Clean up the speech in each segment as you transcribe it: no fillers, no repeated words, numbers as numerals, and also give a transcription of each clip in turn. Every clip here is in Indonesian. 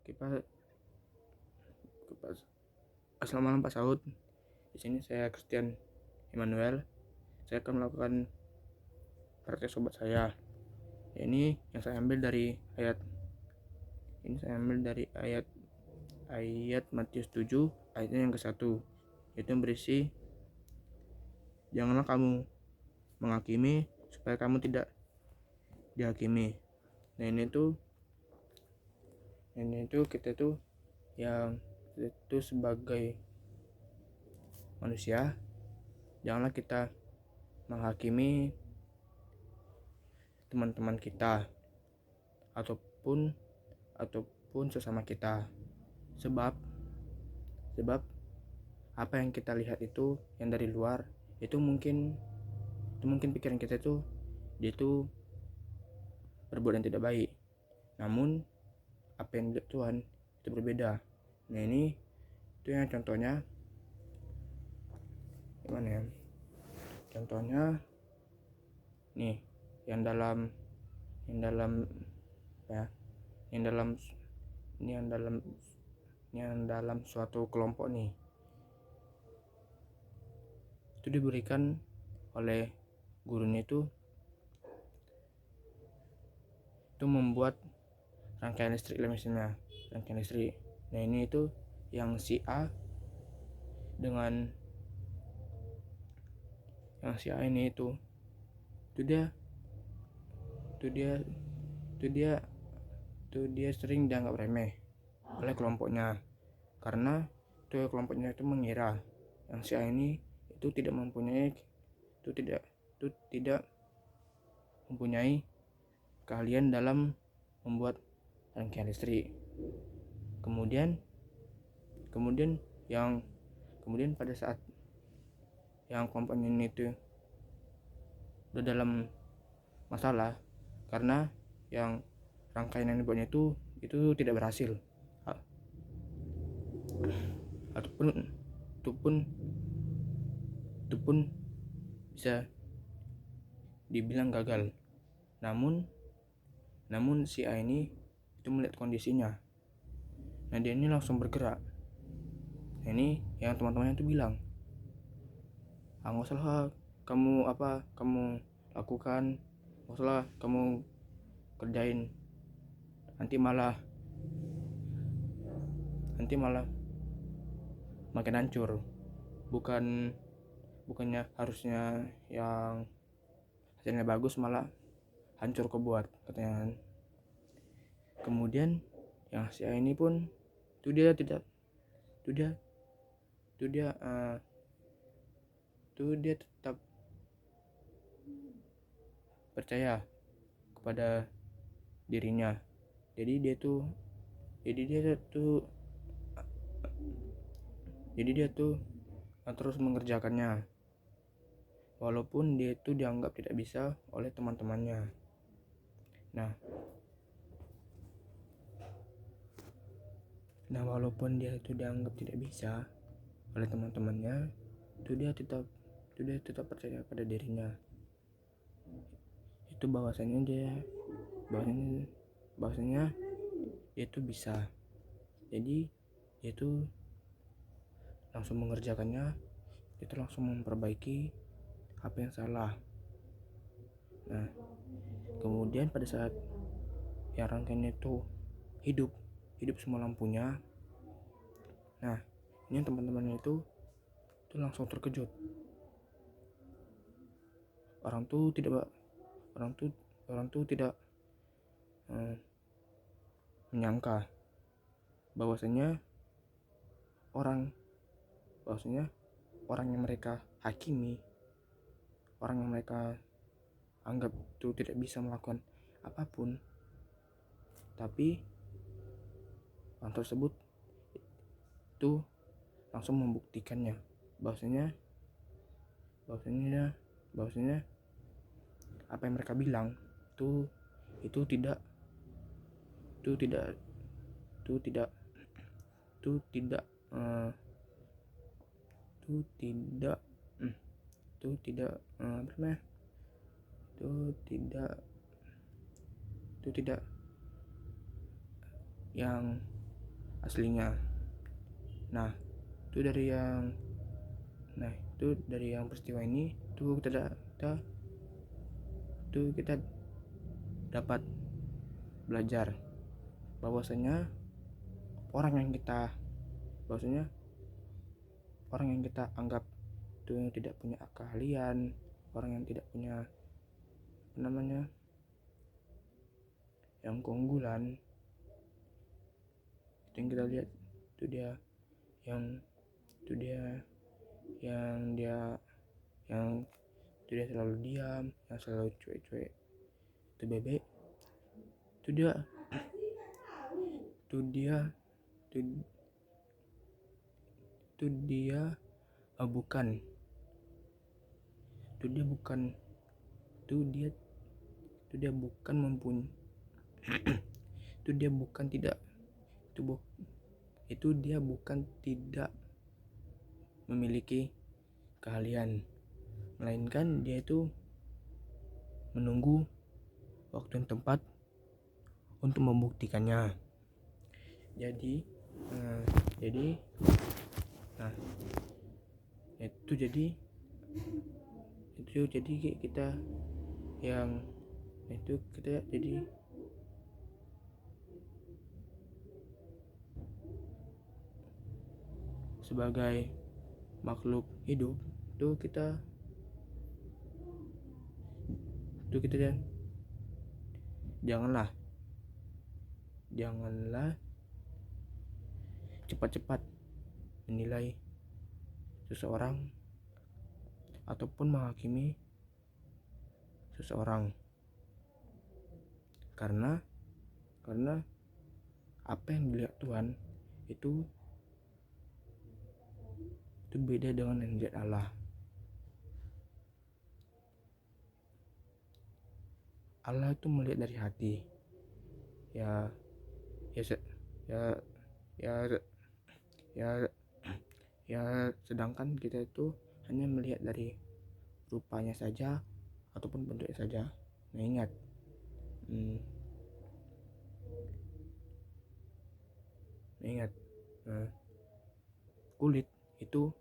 Kipas, kipas. Assalamualaikum malam Pak Saud. Di sini saya Christian Emmanuel. Saya akan melakukan praktek sobat saya. Ini yang saya ambil dari ayat. Ini saya ambil dari ayat Matius 7 ayatnya yang ke-1. Itu yang berisi, janganlah kamu menghakimi supaya kamu tidak dihakimi. Nah ini tuh kita tuh yang itu sebagai manusia, janganlah kita menghakimi teman-teman kita ataupun sesama kita, sebab apa yang kita lihat itu yang dari luar itu mungkin pikiran kita itu dia itu berbuat yang tidak baik, namun apa yang dilihat Tuhan itu berbeda. Nah ini itu yang contohnya gimana ya, contohnya nih yang dalam suatu kelompok nih, itu diberikan oleh gurunya itu membuat rangkaian listrik misalnya, rangkaian listrik. Nah ini itu yang si A dengan yang si A ini itu dia sering dianggap remeh oleh kelompoknya, karena kelompoknya itu mengira yang si A ini itu tidak mempunyai keahlian dalam membuat rangkaian listrik. Kemudian pada saat yang kelompoknya ini itu udah dalam masalah karena yang rangkaian yang dibuatnya itu tidak berhasil, ataupun bisa dibilang gagal. Namun si A ini itu melihat kondisinya. Nah dia ini langsung bergerak. Nah, ini yang teman-temannya itu bilang, nggak usah kamu lakukan, nggak usah kamu kerjain, nanti malah makin hancur. Bukannya harusnya yang hasilnya bagus malah hancur kebuat, katanya. Kemudian yang si A ini pun dia tetap percaya kepada dirinya. Jadi dia terus mengerjakannya walaupun dia itu dianggap tidak bisa oleh teman-temannya. Nah walaupun dia itu dianggap tidak bisa oleh teman-temannya, itu dia tetap percaya pada dirinya, itu bahwasanya dia itu bisa. Jadi dia itu langsung mengerjakannya, itu langsung memperbaiki apa yang salah. Nah kemudian pada saat yang rangkaian itu hidup semua lampunya, nah ini teman-temannya itu langsung terkejut. Orang tuh tidak menyangka bahwasanya orang yang mereka hakimi, orang yang mereka anggap itu tidak bisa melakukan apapun, tapi orang tersebut itu langsung membuktikannya bahwasanya apa yang mereka bilang itu tidak yang aslinya. Nah itu dari yang peristiwa ini tuh kita dapat belajar bahwasanya orang yang kita anggap itu yang tidak punya keahlian, orang yang tidak punya yang keunggulan, itu yang kita lihat itu dia selalu diam, yang selalu cuek-cuek, itu bebek, itu dia bukan mempunyai itu dia bukan tidak memiliki keahlian, melainkan dia itu menunggu waktu yang tepat untuk membuktikannya. Jadi kita jadi sebagai makhluk hidup itu kita janganlah cepat-cepat menilai seseorang ataupun menghakimi seseorang, karena apa yang dilihat Tuhan itu beda dengan yang dilihat Allah. Allah itu melihat dari hati. Sedangkan kita itu hanya melihat dari rupanya saja ataupun bentuknya saja. Nah ingat, kulit itu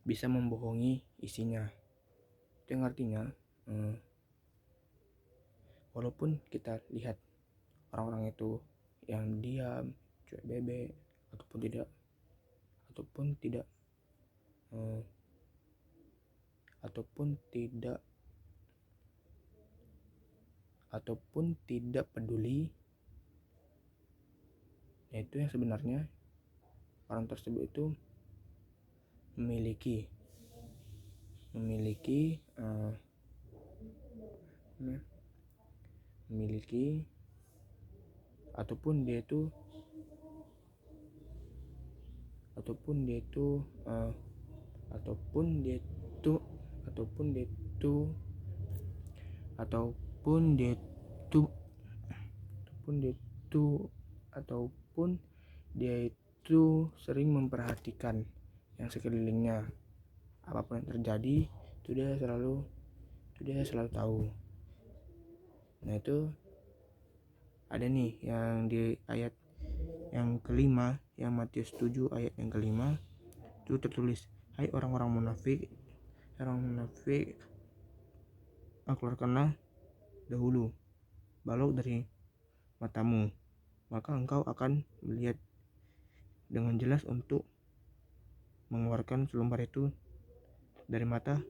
bisa membohongi isinya. Itu yang artinya walaupun kita lihat orang-orang itu yang diam, cuek bebek, ataupun tidak peduli, itu yang sebenarnya orang tersebut itu memiliki ataupun dia itu sering memperhatikan yang sekelilingnya. Apapun yang terjadi itu dia selalu tahu. Nah itu ada nih yang di ayat yang kelima, yang Matius 7 ayat yang kelima itu tertulis, hai orang-orang munafik, keluarkanlah dahulu balok dari matamu, maka engkau akan melihat dengan jelas untuk mengeluarkan selumbar itu dari mata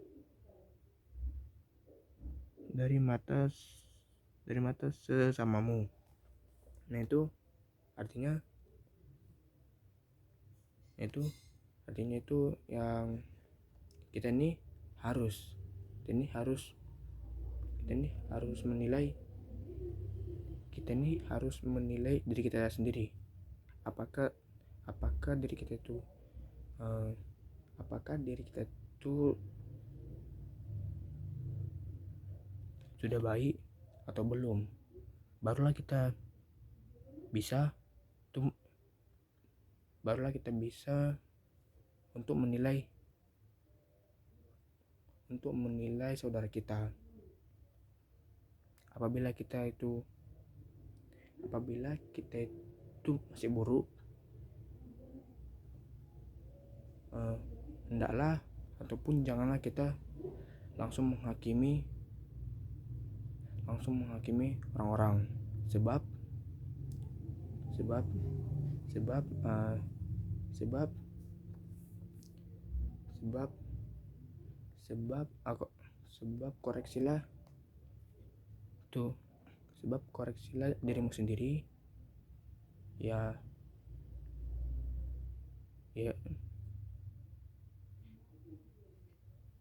sesamamu. Nah itu artinya itu yang kita ini harus menilai diri kita sendiri. Apakah diri kita itu sudah baik atau belum. Barulah kita bisa untuk menilai saudara kita. Apabila kita itu masih buruk, hendaklah ataupun janganlah kita langsung menghakimi orang-orang, sebab sebab sebab eh, sebab sebab sebab aku sebab koreksilah tuh sebab koreksilah dirimu sendiri, ya ya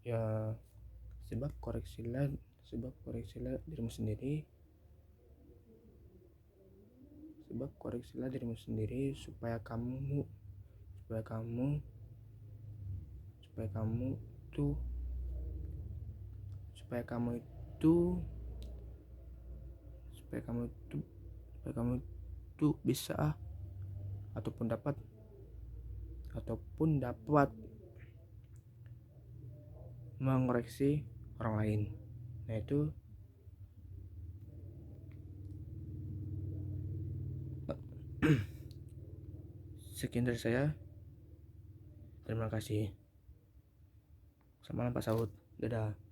ya sebab koreksilah dirimu sendiri, supaya kamu tuh supaya kamu tuh bisa ataupun dapat mengoreksi orang lain. Nah, itu sekian dari saya. Terima kasih. Selamat malam Pak Saud. Dadah.